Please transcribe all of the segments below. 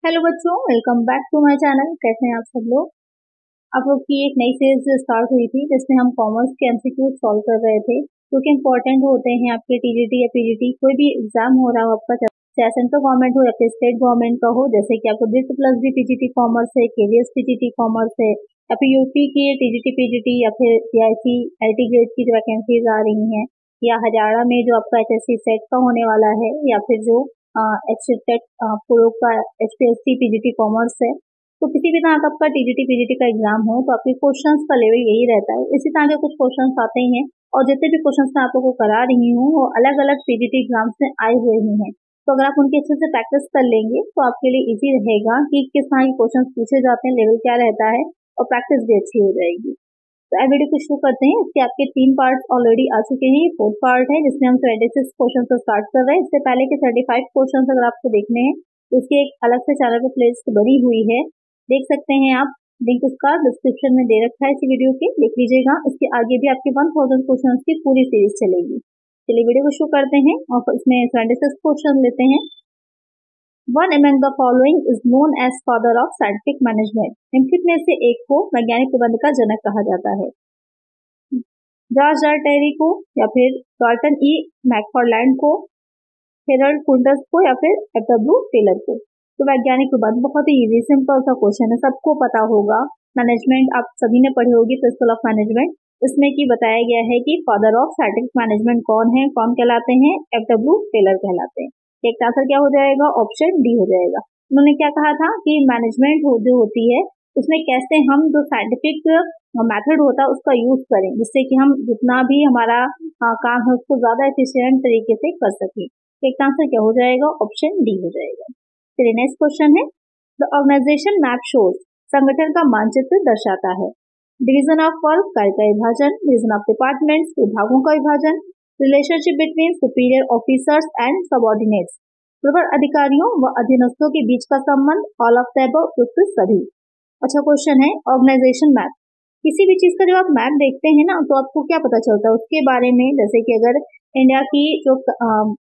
Hello बच्चों, welcome back to my channel. कैसे हैं आप सब लोग। आप लोग की एक नई सीरीज स्टार्ट हुई थी जिसमें हम कॉमर्स के एमसीक्यूज सॉल्व कर रहे थे, जो कि इम्पोर्टेंट होते हैं आपके टीजीटी या पीजीटी कोई भी एग्जाम हो रहा हो आपका, चाहे सेंट्रल गवर्नमेंट हो या फिर स्टेट गवर्नमेंट का हो। जैसे कि आपको डिस्ट प्लस बी पीजीटी कॉमर्स है, केवीएस पीजीटी कॉमर्स है, या फिर यूपी की टीजीटी पीजीटी या फिर पीआईसी एलटी ग्रेड की जो वैकेंसीज आ रही हैं, या हरियाणा में जो आपका एचएससी सेट का होने वाला है, या फिर जो एचटेट प्रो का एचपीएससी पीजीटी कॉमर्स है। तो किसी भी तरह का आपका टीजीटी पीजीटी का एग्जाम हो तो आपके क्वेश्चंस का लेवल यही रहता है। इसी तरह के कुछ क्वेश्चंस आते ही हैं, और जितने भी क्वेश्चंस मैं आप लोगों को करा रही हूँ वो अलग अलग पीजीटी एग्जाम्स में आए हुए ही हैं। तो अगर आप उनके अच्छे से प्रैक्टिस कर लेंगे तो आपके लिए इजी रहेगा कि किस तरह के क्वेश्चन पूछे जाते हैं, लेवल क्या रहता है, और प्रैक्टिस भी अच्छी हो जाएगी। तो अब वीडियो को शुरू करते हैं। इसके आपके 3 पार्ट ऑलरेडी आ चुके हैं। 4th पार्ट है जिसमें हम 26 क्वेश्चन से स्टार्ट कर रहे हैं। इससे पहले के 35 क्वेश्चन अगर आपको देखने हैं तो उसकी एक अलग से चैनल पर प्लेलिस्ट बनी हुई है, देख सकते हैं आप। लिंक उसका डिस्क्रिप्शन में दे रखा है इसी वीडियो के, देख लीजिएगा। इसके आगे भी आपके 1000 क्वेश्चन की पूरी सीरीज चलेगी। चलिए वीडियो को शुरू करते हैं और इसमें 26 क्वेश्चन लेते हैं। One among the following is known as father of scientific management. निम्नलिखित में से एक को वैज्ञानिक प्रबंध का जनक कहा जाता है। जॉर्ज आर टेरी को, या फिर टॉर्टन ई मैकफार्लैंड को, हेरल्ड कुंटस को, या फिर एफ.डब्ल्यू. टेलर को। तो वैज्ञानिक प्रबंध बहुत ही इजी सिंपल सा क्वेश्चन है, सबको पता होगा। मैनेजमेंट आप सभी ने पढ़ी होगी, प्रिंसिपल ऑफ मैनेजमेंट। इसमें की बताया गया है कि फादर ऑफ साइंटिफिक मैनेजमेंट कौन है, कौन कहलाते हैं, एफ.डब्ल्यू. टेलर कहलाते हैं। एक आंसर क्या हो जाएगा, ऑप्शन डी हो जाएगा। उन्होंने क्या कहा था कि मैनेजमेंट जो होती है उसमें कैसे हम जो साइंटिफिक मेथड होता है उसका यूज करें, जिससे कि हम जितना भी हमारा काम है उसको ज्यादा एफिशिएंट तरीके से कर सकें। एक आंसर क्या हो जाएगा, ऑप्शन डी हो जाएगा। चलिए नेक्स्ट क्वेश्चन है, द ऑर्गेनाइजेशन मैप शोज, संगठन का मानचित्र दर्शाता है। डिवीजन ऑफ वर्क, कार्य का विभाजन, डिवीजन ऑफ डिपार्टमेंट्स, विभागों का विभाजन, relationship between superior officers and subordinates, प्रवर अधिकारियों व अधीनस्थों के बीच का संबंध, ऑल ऑफ द अबव, उपयुक्त सभी। अच्छा क्वेश्चन है, ऑर्गेनाइजेशन मैप। किसी भी चीज का जब आप मैप देखते हैं ना तो आपको क्या पता चलता है उसके बारे में। जैसे कि अगर इंडिया की जो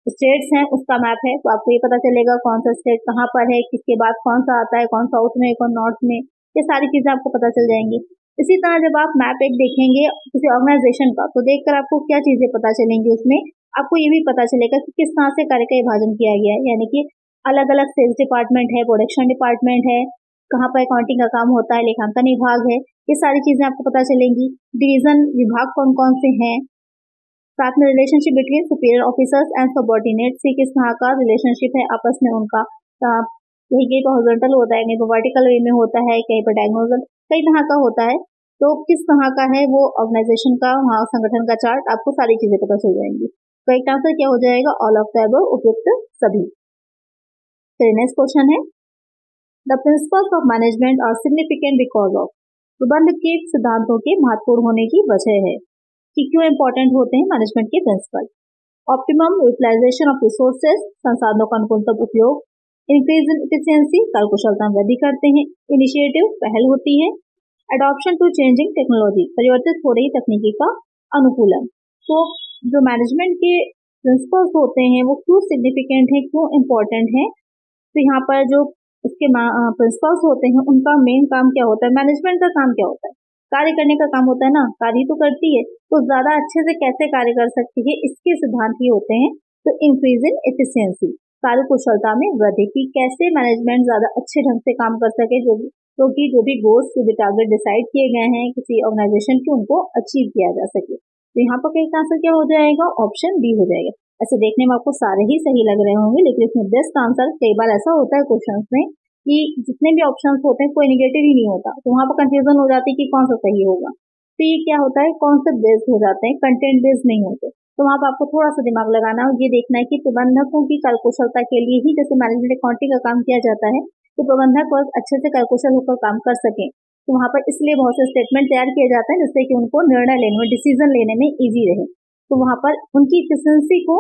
स्टेट्स हैं उसका मैप है तो आपको ये पता चलेगा कौन सा स्टेट कहाँ पर है, किसके बाद कौन सा आता है, कौन साउथ में, कौन नॉर्थ में, ये सारी चीजें आपको पता चल जाएंगी। इसी तरह जब आप मैप एक देखेंगे किसी ऑर्गेनाइजेशन का तो देखकर आपको क्या चीजें पता चलेंगी, उसमें आपको ये भी पता चलेगा कि किस तरह से कार्य का विभाजन किया गया है। यानी कि अलग अलग सेल्स डिपार्टमेंट है, प्रोडक्शन डिपार्टमेंट है, कहाँ पर अकाउंटिंग का काम होता है, लेखांकन विभाग है, ये सारी चीजें आपको पता चलेंगी। डिवीजन विभाग कौन कौन से हैं, साथ में relationship between superior officers and subordinates से किस तरह का रिलेशनशिप है आपस में उनका, कहीं कहीं पर हॉरिजॉन्टल होता है, कहीं पर वर्टिकल वे में होता है, कहीं पर डायगोनल, कई तरह का होता है। तो किस तरह का है वो ऑर्गेनाइजेशन का, वहाँ संगठन का चार्ट, आपको सारी चीजें पता चल जाएंगी। तो एक आंसर क्या हो जाएगा, ऑल ऑफ द अबव, उपयुक्त सभी। चलिए नेक्स्ट क्वेश्चन है, the principles of management are significant because of, प्रबंध के सिद्धांतों के महत्वपूर्ण होने की वजह है कि क्यों इंपॉर्टेंट होते हैं मैनेजमेंट के principle. Optimum utilisation of resources, संसाधनों का अनुकूलतम उपयोग, इंक्रीज इन एफिशिएंसी, कार्यकुशलता में वृद्धि करते हैं, इनिशिएटिव, पहल होती है, एडॉप्शन टू चेंजिंग टेक्नोलॉजी, परिवर्तित हो रही तकनीकी का अनुकूलन। तो जो मैनेजमेंट के प्रिंसिपल्स होते हैं वो क्यों सिग्निफिकेंट है, क्यों इम्पोर्टेंट है। तो यहाँ पर जो उसके प्रिंसिपल्स होते हैं उनका मेन काम क्या होता है, मैनेजमेंट का काम क्या होता है, कार्य करने का काम होता है ना, कार्य तो करती है, तो ज्यादा अच्छे से कैसे कार्य कर सकती है इसके सिद्धांत ही होते हैं। तो इंक्रीज इन एफिशिएंसी, कार्य कुशलता में वृद्धि, की कैसे मैनेजमेंट ज्यादा अच्छे ढंग से काम कर सके, क्योंकि जो भी गोल्स, जो भी टारगेट डिसाइड किए गए हैं किसी ऑर्गेनाइजेशन के, उनको अचीव किया जा सके। तो यहाँ पर एक आंसर क्या हो जाएगा, ऑप्शन डी हो जाएगा। ऐसे देखने में आपको सारे ही सही लग रहे होंगे, लेकिन इसमें बेस्ट आंसर, कई बार ऐसा होता है क्वेश्चंस में कि जितने भी ऑप्शंस होते हैं कोई निगेटिव ही नहीं होता, तो वहाँ पर कंफ्यूजन हो जाती है कि कौन सा सही होगा। तो ये क्या होता है, कॉन्सेप्ट बेस्ड हो जाते हैं, कंटेंट बेस्ड नहीं होते। तो वहाँ पर आपको थोड़ा सा दिमाग लगाना और ये देखना है कि प्रबंधकों की कार्यकुशलता के लिए ही, जैसे मैनेजमेंट अकाउंटिंग का काम किया जाता है, तो प्रबंधक और अच्छे से कार्यकुशल होकर काम कर सकें। तो वहाँ पर इसलिए बहुत से स्टेटमेंट तैयार किए जाते हैं जिससे कि उनको निर्णय लेने में, डिसीजन लेने में इजी रहे। तो वहाँ पर उनकी एफिशिएंसी को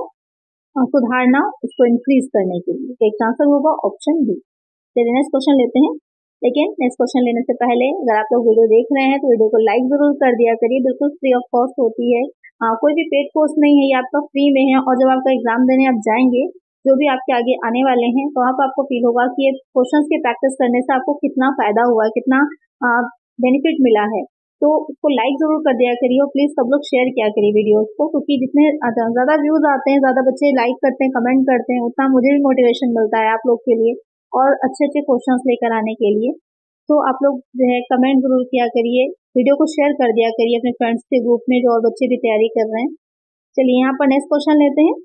सुधारना, उसको इंक्रीज करने के लिए एक आंसर होगा ऑप्शन बी। चलिए नेक्स्ट क्वेश्चन लेते हैं। लेकिन नेक्स्ट क्वेश्चन लेने से पहले अगर आप लोग वीडियो देख रहे हैं तो वीडियो को लाइक जरूर कर दिया करिए, बिल्कुल फ्री ऑफ कॉस्ट होती है। कोई भी पेड कोर्स नहीं है, ये आपका फ्री में है। और जब आपका एग्जाम देने आप जाएंगे जो भी आपके आगे आने वाले हैं, तो वहाँ पर आपको फील होगा कि ये क्वेश्चंस की प्रैक्टिस करने से आपको कितना फायदा हुआ, कितना बेनिफिट मिला है। तो उसको लाइक जरूर कर दिया करिए और प्लीज सब लोग शेयर किया करिए वीडियोस को, क्योंकि जितने ज्यादा व्यूज आते हैं, ज्यादा बच्चे लाइक करते हैं, कमेंट करते हैं, उतना मुझे भी मोटिवेशन मिलता है आप लोग के लिए और अच्छे अच्छे क्वेश्चंस लेकर आने के लिए। तो आप लोग जो है कमेंट जरूर किया करिए, वीडियो को शेयर कर दिया करिए अपने फ्रेंड्स के ग्रुप में जो और बच्चे भी तैयारी कर रहे हैं। चलिए यहाँ पर नेक्स्ट क्वेश्चन लेते हैं।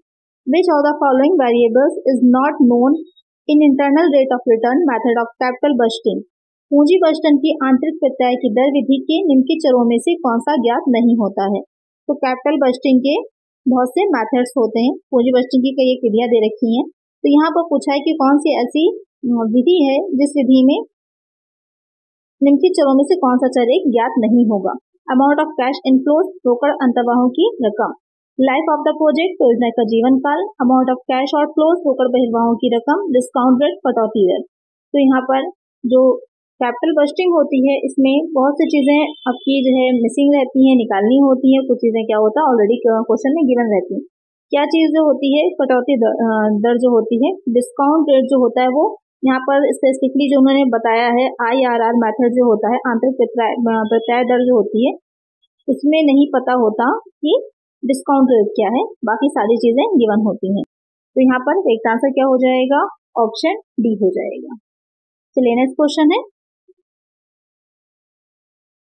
विच of the following variables is not known in internal rate of return method of capital budgeting? पूंजी बस्टन की आंतरिक प्रत्यय की दर विधि के निम्नलिखित चरों में से कौन सा ज्ञात नहीं होता है? तो कैपिटल बस्टिंग के बहुत से मेथड्स होते हैं, पूंजी बस्टिंग की कई विधियां दे रखी हैं। तो यहाँ पर पूछा है कि कौन सी ऐसी विधि है जिस विधि में निम्नलिखित चरों में से कौन सा चर एक ज्ञात नहीं होगा? अमाउंट ऑफ कैश इनफ्लोज, रोकड़ अंतर्वाहों की रकम। लाइफ ऑफ द प्रोजेक्ट, योजना का जीवन काल। अमाउंट ऑफ कैश आउटफ्लोज, रोकड़ बहिर्वाहों की रकम। डिस्काउंट रेट, कटौती दर। तो यहाँ पर जो कैपिटल बस्टिंग होती है, इसमें बहुत सी चीजें आपकी जो है मिसिंग रहती हैं, निकालनी होती है। कुछ चीजें क्या होता है ऑलरेडी क्वेश्चन में गिवन रहती है। क्या चीज जो होती है, कटौती दर जो होती है। डिस्काउंट रेट जो होता है वो यहाँ पर स्पेसिफिकली जो उन्होंने बताया है IRR मेथड जो होता है, आंतरिक प्रत्यय दर जो होती है, उसमें नहीं पता होता कि डिस्काउंट रेट क्या है, बाकी सारी चीजें गिवन होती हैं। तो यहाँ पर एक आंसर क्या हो जाएगा? ऑप्शन डी हो जाएगा। चलिए नेक्स्ट क्वेश्चन है,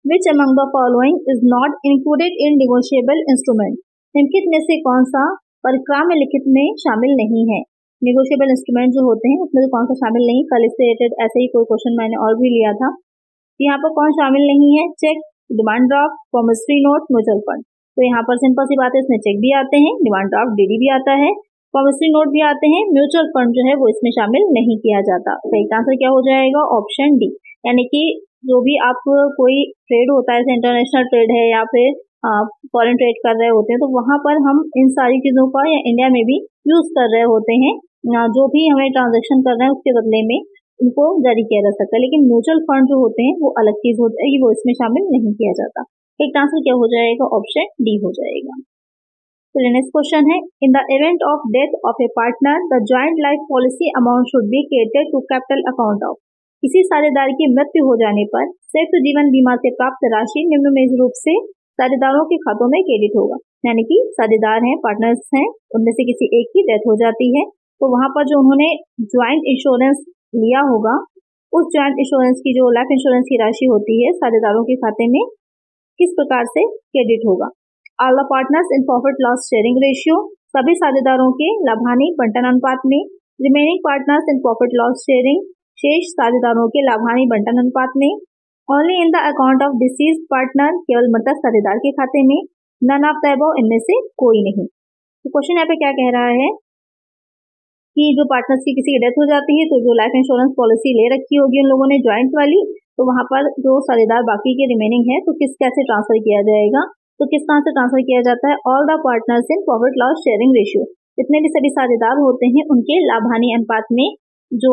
Which among the following is not included in negotiable instrument? निम्नलिखित में से कौन सा परिक्राम्य लिखित में शामिल नहीं है? नेगोशिएबल इंस्ट्रूमेंट जो होते हैं उसमें कौन सा शामिल नहीं? कल इससे रिलेटेड ऐसे ही कोई क्वेश्चन मैंने और भी लिया था। यहाँ पर कौन शामिल नहीं है? Cheque, demand draft, promissory note, mutual fund. तो यहाँ पर सिंपल सी बात है, इसमें चेक भी आते हैं, डिमांड ड्राफ्ट DD भी आता है, प्रॉमिसरी नोट भी आते हैं, म्यूचुअल फंड जो है वो इसमें शामिल नहीं किया जाता। तो एक आंसर क्या हो जाएगा? Option D. यानी कि जो भी आप कोई ट्रेड होता है, इंटरनेशनल ट्रेड है या फिर फॉरेन ट्रेड कर रहे होते हैं, तो वहां पर हम इन सारी चीजों का या इंडिया में भी यूज कर रहे होते हैं। जो भी हमें ट्रांजेक्शन कर रहे हैं उसके बदले में उनको जारी किया जा सकता है, लेकिन म्यूचुअल फंड जो होते हैं वो अलग चीज होती है, वो इसमें शामिल नहीं किया जाता। एक आंसर क्या हो जाएगा? ऑप्शन डी हो जाएगा। तो नेक्स्ट क्वेश्चन है, in the event of death of a partner the joint life policy amount should be credited to capital account of. किसी साझेदार की मृत्यु हो जाने पर संयुक्त जीवन बीमा से प्राप्त राशि निम्नलिखित रूप से साझेदारों के खातों में क्रेडिट होगा। यानी कि साझेदार हैं, पार्टनर्स हैं, उनमें से किसी एक की डेथ हो जाती है, तो वहां पर जो उन्होंने ज्वाइंट इंश्योरेंस लिया होगा, उस ज्वाइंट इंश्योरेंस की जो लाइफ इंश्योरेंस की राशि होती है साझेदारों के खाते में किस प्रकार से क्रेडिट होगा? All the partners in profit loss sharing ratio, सभी साझेदारों के लाभानी बंटन अनुपात में। Remaining partners in profit loss sharing, शेष साझेदारों के लाभानी बंटन अनुपात में। Only in the account of deceased partner, केवल मृतक साझेदार के खाते में। नन ऑफ द अबव, इनमें से कोई नहीं। तो क्वेश्चन यहाँ पे क्या कह रहा है कि जो पार्टनर्स की किसी की डेथ हो जाती है, तो जो लाइफ इंश्योरेंस पॉलिसी ले रखी होगी उन लोगों ने ज्वाइंट वाली, तो वहां पर जो साझेदार बाकी के रिमेनिंग है तो किस कैसे ट्रांसफर किया जाएगा? तो किस तरह से ट्रांसफर किया जाता है? All the partners in profit loss sharing ratio, जितने भी सभी साझेदार होते हैं उनके लाभानी अनुपात में जो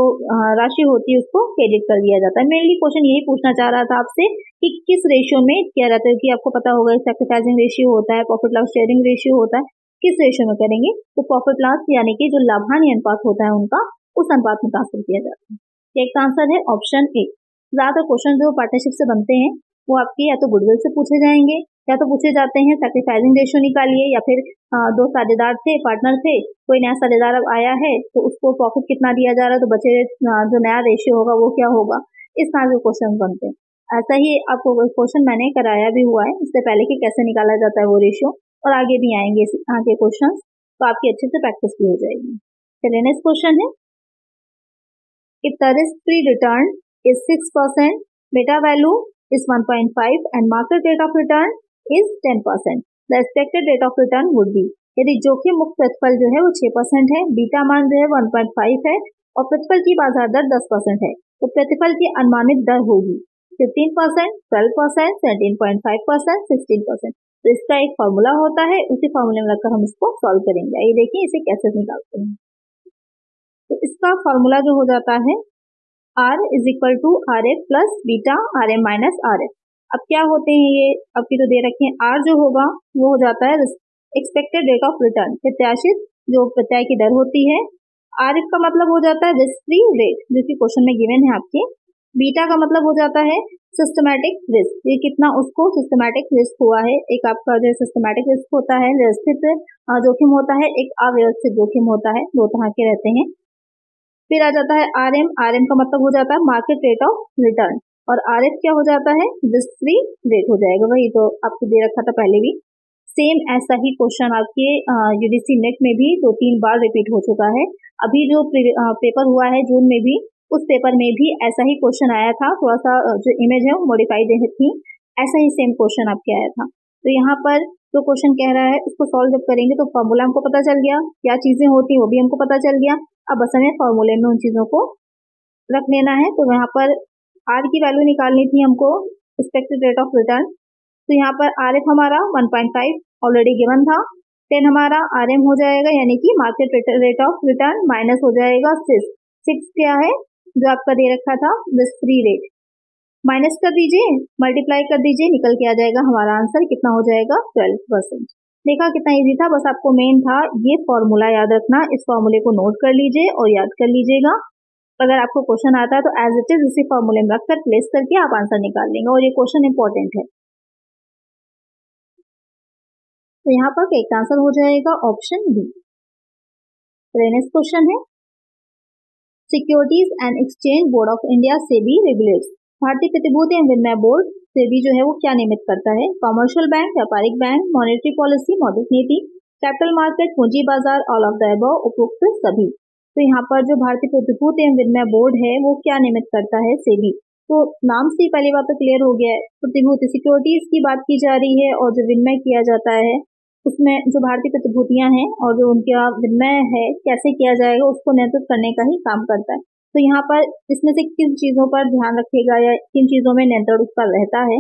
राशि होती है उसको क्रेडिट कर दिया जाता है। मेनली क्वेश्चन यही पूछना चाह रहा था आपसे कि किस रेशियो में किया जाता है, कि आपको पता होगा सैक्रिफाइसिंग रेशियो होता है, प्रॉफिट लॉस शेयरिंग रेशियो होता है, किस रेशियो में करेंगे? तो प्रॉफिट लॉस यानी कि जो लाभानी अनुपात होता है उनका, उस अनुपात में ट्रांसफर किया जाता है। एक आंसर है ऑप्शन ए। ज्यादातर क्वेश्चन जो पार्टनरशिप से बनते हैं वो आपके या तो गुडविल से पूछे जाएंगे या तो पूछे जाते हैं सैक्रिफाइसिंग रेशियो निकालिए, या फिर दो साझेदार थे, पार्टनर थे, कोई नया साझेदार अब आया है तो उसको प्रॉफिट कितना दिया जा रहा है, तो बचे जो नया रेशियो होगा वो क्या होगा, इस तरह के क्वेश्चन बनते हैं। ऐसा ही आपको क्वेश्चन मैंने कराया भी हुआ है इससे पहले कि कैसे निकाला जाता है वो रेशियो, और आगे भी आएंगे आगे क्वेश्चन, तो आपकी अच्छे से प्रैक्टिस भी हो जाएगी। चलिए नेक्स्ट क्वेश्चन है, if the risk free return is 6%, बेटा value is 1.5 and market rate of return is 10%. The expected rate of return would be, यदि जोखिम मुक्त प्रतिफल जो है वो 6% है, बीटा मान जो है 1.5 है और प्रतिफल की बाजार दर 10% है, तो प्रतिफल की अनुमानित दर होगी 15%, 12%, 17.5%, 16%। तो इसका एक फॉर्मूला होता है, उसी फॉर्मूले में रखकर हम इसको सॉल्व करेंगे। आइए देखिए इसे कैसे निकालते हैं। तो इसका फॉर्मूला जो हो जाता है R is equal to RF plus beta RM minus RF। अब क्या होते हैं ये आपकी जो दे रखे हैं, R जो होगा वो हो जाता है एक्सपेक्टेड रेट ऑफ रिटर्न, प्रत्याशित जो प्रत्यय की दर होती है, आर एफ का मतलब हो जाता है रिस्क फ्री रेट, जो कि क्वेश्चन में गिवन है आपके। बीटा का मतलब हो जाता है सिस्टमैटिक रिस्क, ये कितना उसको सिस्टमैटिक रिस्क हुआ है। एक आपका जो सिस्टमैटिक रिस्क होता है, व्यवस्थित जोखिम होता है, एक अव्यवस्थित जोखिम होता है, दो तरह के रहते हैं। फिर आ जाता है आर एम का मतलब हो जाता है मार्केट रेट ऑफ रिटर्न, और आर एफ क्या हो जाता है रिस्क फ्री रेट हो जाएगा, वही तो आपको दे रखा था पहले भी। सेम ऐसा ही क्वेश्चन आपके यूडीसी नेट में भी 2-3 बार रिपीट हो चुका है। अभी जो पेपर हुआ है जून में भी, उस पेपर में भी ऐसा ही क्वेश्चन आया था, थोड़ा सा जो इमेज है वो मॉडिफाइड थी, ऐसा ही सेम क्वेश्चन आपके आया था। तो यहाँ पर जो क्वेश्चन कह रहा है उसको सॉल्व जब करेंगे तो फॉर्मूला हमको पता चल गया, क्या चीजें होती हैं वो भी हमको पता चल गया। अब बस हमें फॉर्मूले में उन चीजों को रख लेना है। तो यहाँ पर आर की वैल्यू निकालनी थी हमको, एक्सपेक्टेड रेट ऑफ रिटर्न। तो यहाँ पर आर एफ हमारा 1.5 ऑलरेडी गिवन था, 10 हमारा आर एम हो जाएगा, यानी कि market rate of return, minus हो जाएगा 6 क्या है जो आपका दे रखा था रिस्क फ्री रेट, माइनस कर दीजिए, मल्टीप्लाई कर दीजिए, निकल के आ जाएगा हमारा आंसर, कितना हो जाएगा 12%। देखा कितना इजी था, बस आपको मेन था ये फॉर्मूला याद रखना। इस फॉर्मूले को नोट कर लीजिए और याद कर लीजिएगा। अगर आपको क्वेश्चन आता है तो एज इट इज उसी फॉर्मूले में रखकर प्लेस करके आप आंसर निकाल लेंगे, और ये क्वेश्चन इंपॉर्टेंट है। तो यहाँ पर करेक्ट आंसर हो जाएगा ऑप्शन बी। नेक्स्ट क्वेश्चन है, securities and exchange board of India SEBI regulates, भारतीय प्रतिभूति एवं विनिमय बोर्ड सेबी जो है वो क्या नियमित करता है? कमर्शियल बैंक, व्यापारिक बैंक, मॉनेटरी पॉलिसी, मौद्रिक नीति, कैपिटल मार्केट, पूंजी बाजार, ऑल ऑफ द अबव, उपरोक्त सभी। तो यहाँ पर जो भारतीय प्रतिभूति एवं विनिमय बोर्ड है वो क्या नियमित करता है? सेबी। तो नाम से पहली बात तो क्लियर हो गया है, प्रतिभूति सिक्योरिटीज की बात की जा रही है, और जो विनिमय किया जाता है उसमें जो भारतीय प्रतिभूतियां हैं और जो उनका विनिमय है कैसे किया जाएगा उसको नियंत्रित करने का ही काम करता है। तो यहाँ पर इसमें से किन चीजों पर ध्यान रखेगा या किन चीजों में नियंत्रण उसका रहता है?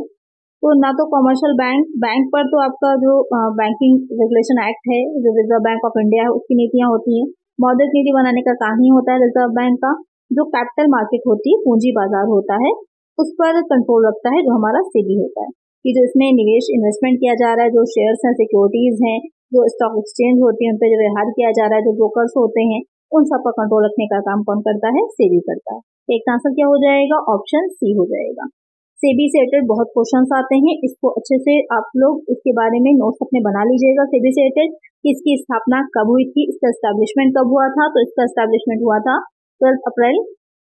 तो ना तो कमर्शियल बैंक पर तो आपका जो बैंकिंग रेगुलेशन एक्ट है, जो रिजर्व बैंक ऑफ इंडिया है, उसकी नीतियां होती हैं। मौद्रिक नीति बनाने का काम ही होता है रिजर्व बैंक का। जो कैपिटल मार्केट होती है, पूंजी बाजार होता है, उस पर कंट्रोल रखता है जो हमारा सेबी होता है, कि जो इसमें निवेश इन्वेस्टमेंट किया जा रहा है, जो शेयर्स हैं, सिक्योरिटीज हैं, जो स्टॉक एक्सचेंज होती है उन पर जो व्यवहार किया जा रहा है, जो ब्रोकर्स होते हैं, उन सब पर कंट्रोल रखने का काम कौन करता है? सेबी करता है। एक आंसर क्या हो जाएगा? ऑप्शन सी हो जाएगा। सेबी से रिलेटेड बहुत क्वेश्चंस आते हैं, इसको अच्छे से आप लोग इसके बारे में नोट्स अपने बना लीजिएगा। सेबी से रिलेटेड कि इसकी स्थापना कब हुई थी, इसका एस्टैब्लिशमेंट कब हुआ था? तो इसका एस्टैब्लिशमेंट हुआ था 12 अप्रैल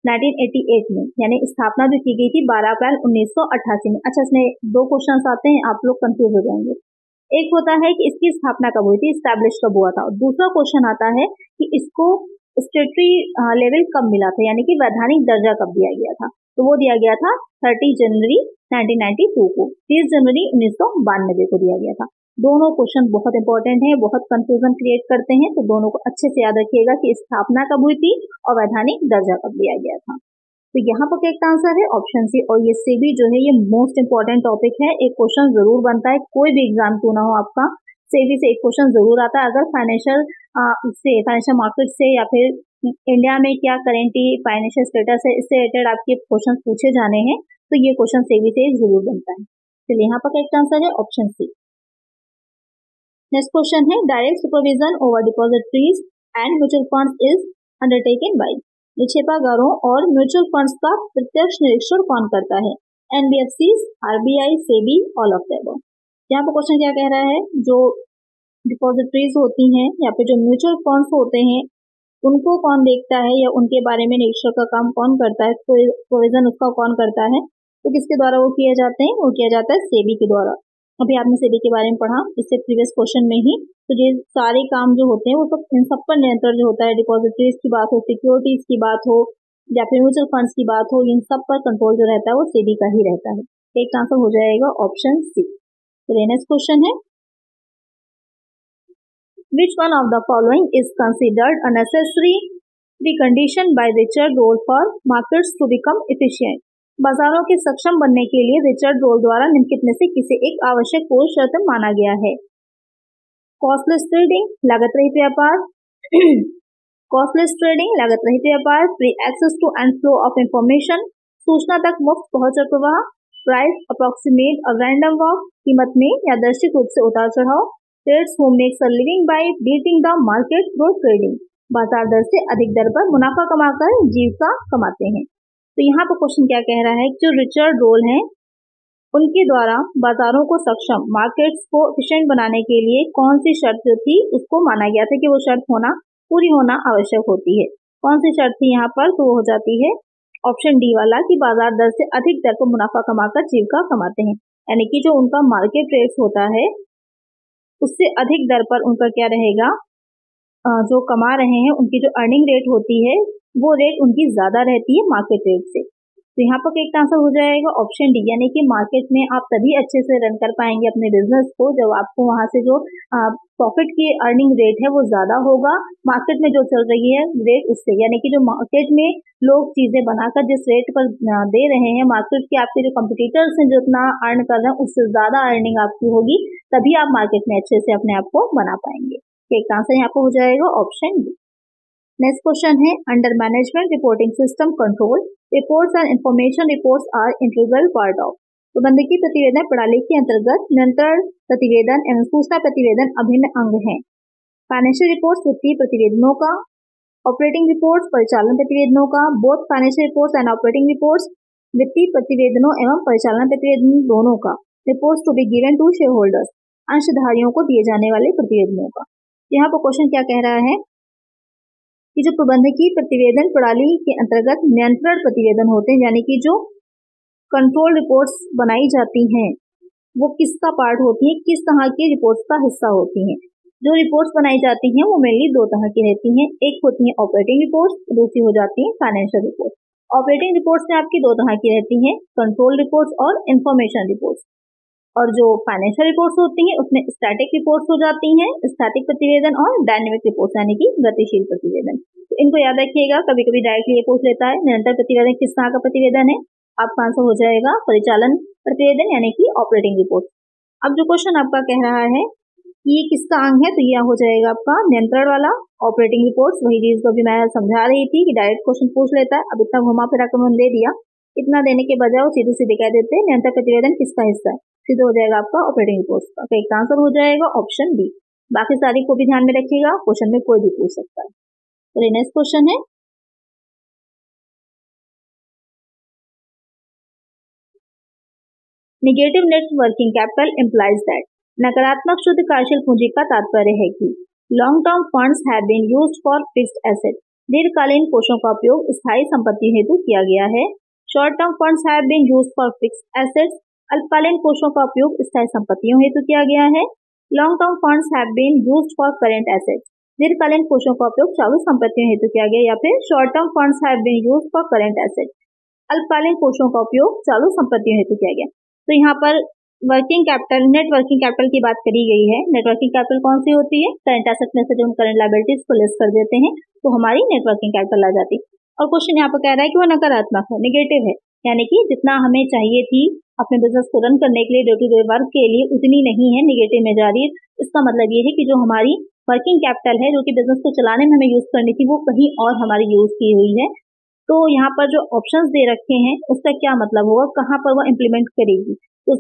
1988 में, यानी स्थापना जो की गई थी 12 अप्रैल 1988 में। अच्छा, इसमें दो क्वेश्चंस आते हैं, आप लोग कंफ्यूज हो जाएंगे। एक होता है कि इसकी स्थापना कब हुई थी, स्टैब्लिश कब हुआ था, और दूसरा क्वेश्चन आता है कि इसको स्टेटरी लेवल कब मिला था, यानी कि वैधानिक दर्जा कब दिया गया था। तो वो दिया गया था 30 जनवरी 1992 को, 30 जनवरी 1992 को दिया गया था। दोनों क्वेश्चन बहुत इंपॉर्टेंट है, बहुत कंफ्यूजन क्रिएट करते हैं, तो दोनों को अच्छे से याद रखिएगा कि स्थापना कब हुई थी और वैधानिक दर्जा कब दिया गया था। तो यहाँ पर करेक्ट आंसर है ऑप्शन सी। और ये सेबी जो है ये मोस्ट इंपॉर्टेंट टॉपिक है, एक क्वेश्चन जरूर बनता है, कोई भी एग्जाम क्यों ना हो आपका, सेबी से एक क्वेश्चन जरूर आता है। अगर फाइनेंशियल मार्केट से या फिर इंडिया में क्या करेंटली फाइनेंशियल स्टेटस है, इससे रिलेटेड आपके क्वेश्चन पूछे जाने हैं, तो ये क्वेश्चन सेबी से जरूर बनता है। चलिए यहाँ पर करेक्ट आंसर है ऑप्शन सी। नेक्स्ट क्वेश्चन है, direct supervision over depositories and mutual funds is undertaken by, निक्षेपागारों और म्यूचुअल फंड्स का प्रत्यक्ष निरीक्षण कौन करता है? NBFCs, RBI, SEBI, all of the above. यहाँ पर क्वेश्चन क्या कह रहा है, जो डिपॉजिटरीज होती हैं या फिर जो म्यूचुअल फंड्स होते हैं उनको कौन देखता है या उनके बारे में निरीक्षण का काम कौन करता है, प्रोविजन उसका कौन करता है? तो किसके द्वारा वो किए जाते हैं? वो किया जाता है सेबी के द्वारा। अभी आपने सेबी के बारे में पढ़ा इससे प्रीवियस क्वेश्चन में ही। तो ये सारे काम जो होते हैं वो सब इन सब पर नियंत्रण जो होता है, डिपॉजिटरीज की बात हो, सिक्योरिटीज की बात हो या फिर म्यूचुअल फंड्स की बात हो, इन सब पर कंट्रोल जो रहता है वो सेबी का ही रहता है। एक आंसर हो जाएगा ऑप्शन सी। तो नेक्स्ट क्वेश्चन है, which one of the following is considered a necessary precondition by Richard Roll for markets to become efficient? बाजारों के सक्षम बनने के लिए रिचर्ड रोल द्वारा निम्नलिखित में से किसे एक आवश्यक पूर्व शर्त माना गया है? कॉस्टलेस ट्रेडिंग, लागत रहित व्यापार, कॉस्टलेस ट्रेडिंग, लागत रहित व्यापार, free access to and flow of information, सूचना तक मुफ्त पहुंच और प्रवाह, प्राइस अप्रोक्सीमेट और रैंडम वॉक, कीमत में यादृच्छिक रूप से उतार चढ़ाव, trades who makes a living by beating the market through trading. बाजार दर से अधिक दर पर मुनाफा कमाकर जीविका कमाते हैं। तो यहाँ पर क्वेश्चन क्या कह रहा है कि जो रिचर्ड रोल हैं उनके द्वारा बाजारों को सक्षम, मार्केट्स को एफिशिएंट बनाने के लिए कौन सी शर्त जो थी उसको माना गया था कि वो शर्त पूरी होना आवश्यक होती है। कौन सी शर्त थी यहाँ पर? तो वो हो जाती है ऑप्शन डी वाला कि बाजार दर से अधिक दर पर मुनाफा कमाकर जीविका कमाते हैं, यानी कि जो उनका मार्केट रेट होता है उससे अधिक दर पर उनका क्या रहेगा, जो कमा रहे हैं उनकी जो अर्निंग रेट होती है वो रेट उनकी ज्यादा रहती है मार्केट रेट से। तो यहाँ पर एक आंसर हो जाएगा ऑप्शन डी, यानी कि मार्केट में आप तभी अच्छे से रन कर पाएंगे अपने बिजनेस को जब आपको वहां से जो प्रॉफिट की अर्निंग रेट है वो ज्यादा होगा मार्केट में जो चल रही है रेट उससे, यानी कि जो मार्केट में लोग चीजें बनाकर जिस रेट पर दे रहे हैं, मार्केट के आपके जो कंपटीटर्स हैं जितना अर्न कर रहे हैं उससे ज्यादा अर्निंग आपकी होगी, तभी आप मार्केट में अच्छे से अपने आप को बना पाएंगे। एक आंसर यहाँ पर हो जाएगा ऑप्शन डी। नेक्स्ट क्वेश्चन है under management reporting system control reports and information reports are integral part of. प्रबंधकीय प्रतिवेदन प्रणाली के अंतर्गत नियंत्रण प्रतिवेदन एवं सूचना प्रतिवेदन अभिन्न अंग हैं। फाइनेंशियल रिपोर्ट्स वित्तीय प्रतिवेदनों का, ऑपरेटिंग रिपोर्ट्स परिचालन प्रतिवेदनों का, both financial reports and operating reports वित्तीय प्रतिवेदनों एवं परिचालन प्रतिवेदन दोनों का, reports to be given to shareholders अंशधारियों को दिए जाने वाले प्रतिवेदनों का। यहाँ पर क्वेश्चन क्या कह रहा है कि जो प्रबंधकीय प्रतिवेदन प्रणाली के अंतर्गत नियंत्रण प्रतिवेदन होते हैं, यानी कि जो कंट्रोल रिपोर्ट्स बनाई जाती हैं वो किसका पार्ट होती है, किस तरह की रिपोर्ट्स का हिस्सा होती हैं। जो रिपोर्ट्स बनाई जाती हैं वो मेनली दो तरह की रहती हैं, एक होती है ऑपरेटिंग रिपोर्ट्स, दूसरी हो जाती है फाइनेंशियल रिपोर्ट्स। ऑपरेटिंग रिपोर्ट्स में आपकी दो तरह की रहती हैं, कंट्रोल रिपोर्ट्स और इंफॉर्मेशन रिपोर्ट्स। और जो फाइनेंशियल रिपोर्ट्स होती हैं उसमें स्टैटिक रिपोर्ट्स हो जाती हैं, स्टैटिक प्रतिवेदन, और डायनेमिक रिपोर्ट्स यानी कि गतिशील प्रतिवेदन। तो इनको याद रखिएगा, कभी कभी डायरेक्टली ये पूछ लेता है निरंतर प्रतिवेदन किस तरह का प्रतिवेदन है, आपका आंसर हो जाएगा परिचालन प्रतिवेदन यानी कि ऑपरेटिंग रिपोर्ट। अब जो क्वेश्चन आपका कह रहा है कि ये किसका अंग है, तो यह हो जाएगा आपका नियंत्रण वाला ऑपरेटिंग रिपोर्ट्स। वही चीज को भी मैं समझा रही थी कि डायरेक्ट क्वेश्चन पूछ लेता है, अब इतना घुमा फिरा कर दे दिया, इतना देने के बजाय वो सीधे सीधे कह देते हैं नियंत्रण प्रतिवेदन किसका हिस्सा है, सीधे हो जाएगा आपका ऑपरेटिंग रिपोर्ट्स का। तो एक आंसर हो जाएगा ऑप्शन बी। बाकी सारी को भी ध्यान में रखिएगा, क्वेश्चन में कोई भी पूछ सकता है। तो नेक्स्ट क्वेश्चन है negative net working capital implies that. नकारात्मक शुद्ध कार्यशील पूंजी का तात्पर्य है कि long term funds have been used for fixed asset, दीर्घकालीन कोषों का उपयोग स्थायी संपत्ति हेतु किया गया है। Short term funds have been used for fixed assets, अल्पकालीन कोषों का उपयोग स्थायी संपत्तियों हेतु किया गया है। Long term funds have been used for current assets, दीर्घकालीन कोषों का उपयोग चालू संपत्तियों हेतु किया गया, या फिर short term funds have been used for current assets, अल्पकालीन कोषों का उपयोग चालू संपत्तियों हेतु किया गया। तो यहाँ पर working capital, net working capital की बात करी गई है। नेट वर्किंग कैपिटल कौन सी होती है, करंट एसेट में से जो करंट लायबिलिटीज को लेस कर देते हैं तो हमारी नेट वर्किंग कैपिटल आ जाती है। और क्वेश्चन यहाँ पर कह रहा है कि वो नकारात्मक है, नेगेटिव है, यानी कि जितना हमें चाहिए थी अपने बिजनेस को रन करने के लिए, डे टू डे वर्क के लिए, उतनी नहीं है, नेगेटिव में जा रही है। इसका मतलब ये है कि जो हमारी वर्किंग कैपिटल है जो कि बिजनेस को चलाने में हमें यूज करनी थी वो कहीं और हमारी यूज की हुई है। तो यहाँ पर जो ऑप्शंस दे रखे हैं उसका क्या मतलब होगा, कहाँ पर वो इम्प्लीमेंट करेगी, तो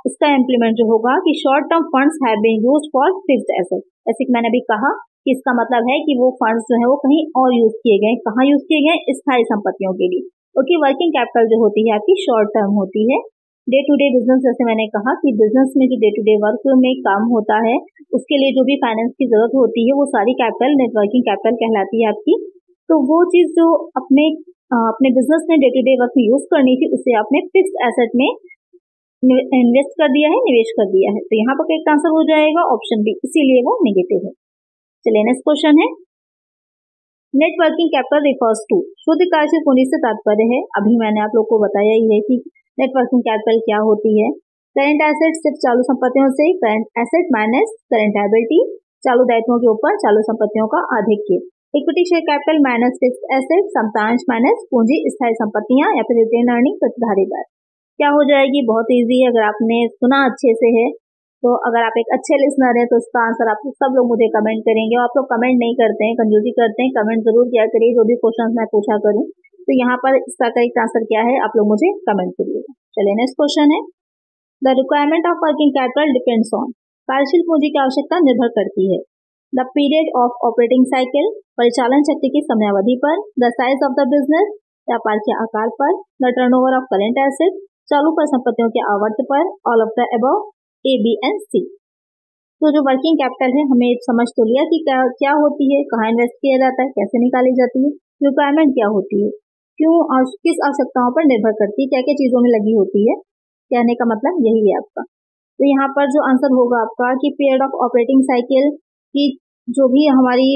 उसका इम्प्लीमेंट जो होगा कि short term funds have been used for fixed asset. जैसे कि मैंने अभी कहा कि इसका मतलब है कि वो फंड्स जो है वो कहीं और यूज किए गए, कहाँ यूज किए गए, स्थायी संपत्तियों के लिए। क्योंकि वर्किंग कैपिटल जो होती है आपकी शॉर्ट टर्म होती है। डे टू डे बिजनेस, जैसे मैंने कहा कि बिजनेस में जो डे टू डे वर्क में काम होता है उसके लिए जो भी फाइनेंस की जरूरत होती है वो सारी कैपिटल नेट वर्किंग कैपिटल कहलाती है आपकी। तो वो चीज जो अपने बिजनेस में डे टू डे वर्क में यूज करनी थी उसे आपने फिक्स्ड एसेट में इन्वेस्ट कर दिया है, निवेश कर दिया है। तो यहाँ पर एक आंसर हो जाएगा ऑप्शन बी, इसीलिए वो नेगेटिव है। चलिए नेक्स्ट क्वेश्चन है net working capital refers to, शुद्ध कार्यशील पूंजी से तात्पर्य है, अभी मैंने आप लोग को बताया ही है कि नेट वर्किंग कैपिटल क्या होती है। करंट एसेट सिर्फ चालू संपत्तियों से, current asset minus current liability, चालू दायित्वों के ऊपर चालू संपत्तियों का आधिक्य। Equity share capital minus fixed asset, समतांश माइनस पूंजी स्थायी संपत्तियां, या फिर रिटेन अर्निंग प्रतिधारित आय। क्या हो जाएगी, बहुत इजी है, अगर आपने सुना अच्छे से है तो। अगर आप एक अच्छे लिसनर हैं तो इसका आंसर आप सब लोग मुझे कमेंट करेंगे। आप लोग कमेंट नहीं करते हैं, कंजूसी करते हैं, कमेंट जरूर किया करिए जो भी क्वेश्चन मैं पूछा करूं। तो यहाँ पर इसका करेक्ट आंसर क्या है आप लोग मुझे कमेंट करिएगा। चलिए नेक्स्ट क्वेश्चन है the requirement of working capital depends on, कार्यशील पूंजी की आवश्यकता निर्भर करती है the period of operating cycle, परिचालन चक्र की समयावधि पर। The size of the business, व्यापार के आकार पर। The turnover of current asset, चालू परिसंपत्तियों के आवर्त पर। All of the above, A, B and C. तो जो वर्किंग कैपिटल है हमें समझ तो लिया कि क्या होती है, कहाँ इन्वेस्ट किया जाता है, कैसे निकाली जाती है, रिक्वायरमेंट क्या होती है, क्यों और किस आवश्यकताओं पर निर्भर करती है, क्या क्या चीजों में लगी होती है। कहने का मतलब यही है आपका। तो यहाँ पर जो आंसर होगा आपका कि पीरियड ऑफ ऑपरेटिंग साइकिल की जो भी हमारी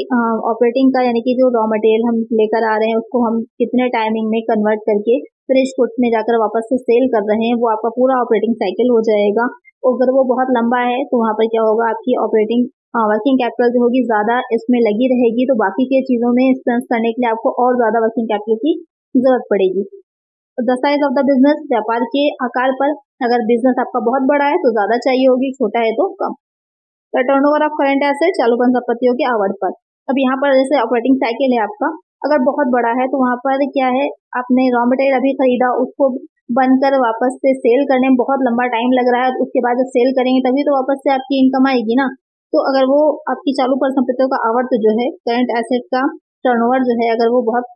ऑपरेटिंग का यानी कि जो रॉ मटेरियल हम लेकर आ रहे हैं उसको हम कितने टाइमिंग में कन्वर्ट करके फिनिश गुड्स में जाकर वापस से सेल कर रहे हैं, वो आपका पूरा ऑपरेटिंग साइकिल हो जाएगा। अगर वो बहुत लंबा है तो वहाँ पर क्या होगा, आपकी ऑपरेटिंग वर्किंग कैपिटल जो होगी ज्यादा इसमें लगी रहेगी, तो बाकी के चीजों में एक्सपेंस करने के लिए आपको और ज्यादा वर्किंग कैपिटल की जरूरत पड़ेगी। The size of the business, व्यापार के आकार पर। अगर बिजनेस आपका बहुत बड़ा है तो ज्यादा चाहिए होगी, छोटा है तो कम। The turnover of current asset, चालू संपत्तियों के आवर्त पर। अब यहाँ पर जैसे ऑपरेटिंग साइकिल है आपका, अगर बहुत बड़ा है तो वहाँ पर क्या है, आपने रॉ मटेरियल अभी खरीदा, उसको बनकर वापस से सेल करने में बहुत लंबा टाइम लग रहा है, उसके बाद जब सेल करेंगे तभी तो वापस से आपकी इनकम आएगी ना। तो अगर वो आपकी चालू परिसंपत्तियों का आवर्त जो है, करंट एसेट का टर्नओवर जो है, अगर वो बहुत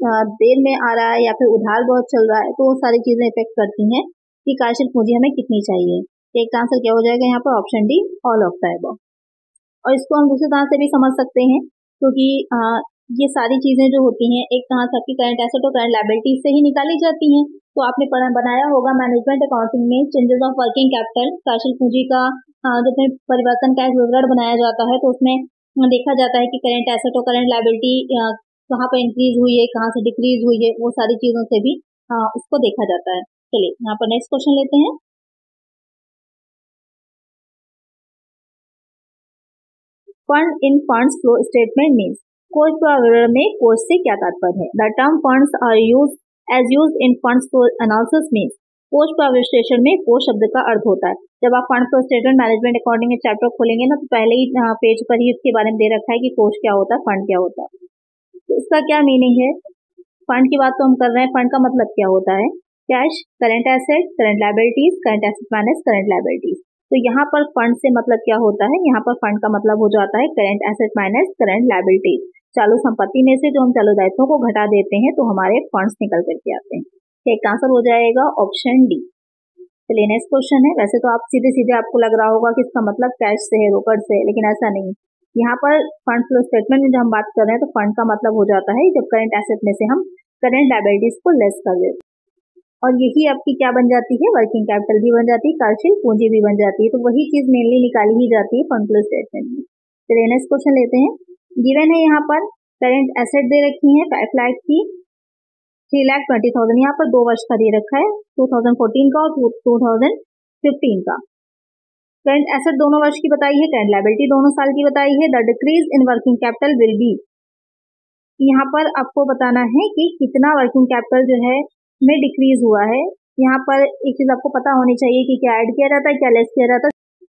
देर में आ रहा है या फिर उधार बहुत चल रहा है, तो वो सारी चीजें इफेक्ट करती हैं कि कार्यशील पूंजी हमें कितनी चाहिए। एक आंसर क्या हो जाएगा यहाँ पर, option D, all of the above. और इसको हम दूसरी तरह से भी समझ सकते हैं, क्योंकि ये सारी चीजें जो होती हैं एक तरह से आपकी करंट एसेट और करंट लायबिलिटीज से ही निकाली जाती हैं। तो आपने बनाया होगा मैनेजमेंट अकाउंटिंग में चेंजेस ऑफ वर्किंग कैपिटल, कार्यशील पूंजी का जब परिवर्तन का एक विवरण बनाया जाता है तो उसमें देखा जाता है कि करंट एसेट और करंट लायबिलिटी कहाँ पर इंक्रीज हुई है, कहाँ से डिक्रीज हुई है, वो सारी चीजों से भी उसको देखा जाता है। चलिए यहाँ पर नेक्स्ट क्वेश्चन लेते हैं। Fund in funds flow statement means, कोष प्रवाह विवरण में कोष से क्या तात्पर्य है। The term funds are used in funds flow analysis means, कोष प्रवाह विश्लेषण में कोष शब्द का अर्थ होता है। जब आप fund flow statement management accounting में चैप्टर खोलेंगे ना, तो पहले ही पेज पर ही इसके बारे में दे रखा है कि कोष क्या होता है, फंड क्या होता है। तो इसका क्या मीनिंग है, फंड की बात तो हम कर रहे हैं, फंड का मतलब क्या होता है, cash, current asset, current liabilities, current asset minus current liabilities. तो यहाँ पर फंड से मतलब क्या होता है, यहाँ पर फंड का मतलब हो जाता है current asset minus current liabilities. चालू संपत्ति में से जो हम चालू दायित्वों को घटा देते हैं तो हमारे फंड्स निकल करके आते हैं। एक आंसर हो जाएगा ऑप्शन डी। चलिए नेक्स्ट क्वेश्चन है। वैसे तो आप सीधे सीधे आपको लग रहा होगा कि इसका मतलब कैश से है, रोकड़ से है, लेकिन ऐसा नहीं। यहाँ पर फंड फ्लो स्टेटमेंट में जब हम बात कर रहे हैं तो फंड का मतलब हो जाता है जब करंट एसेट में से हम करंट लायबिलिटीज को लेस कर देते हैं, और यही आपकी क्या बन जाती है, वर्किंग कैपिटल भी बन जाती है, कार्यशील पूंजी भी बन जाती है। तो वही चीज मेनली निकाली ही जाती है फंड फ्लो स्टेटमेंट में। चलिए नेक्स्ट क्वेश्चन लेते हैं। गिवन है यहाँ पर करंट एसेट दे रखी है 5 लाख की, 3,20,000, यहाँ पर 2 वर्ष का दे रखा है, 2014 का और 2015 का। करंट एसेट दोनों वर्ष की बताई है, करंट लायबिलिटी दोनों साल की बताई है। The decrease in working capital will be, यहाँ पर आपको बताना है कि कितना वर्किंग कैपिटल जो है में डिक्रीज हुआ है। यहाँ पर एक चीज आपको पता होनी चाहिए कि क्या ऐड किया जाता है, क्या लेस किया जाता है।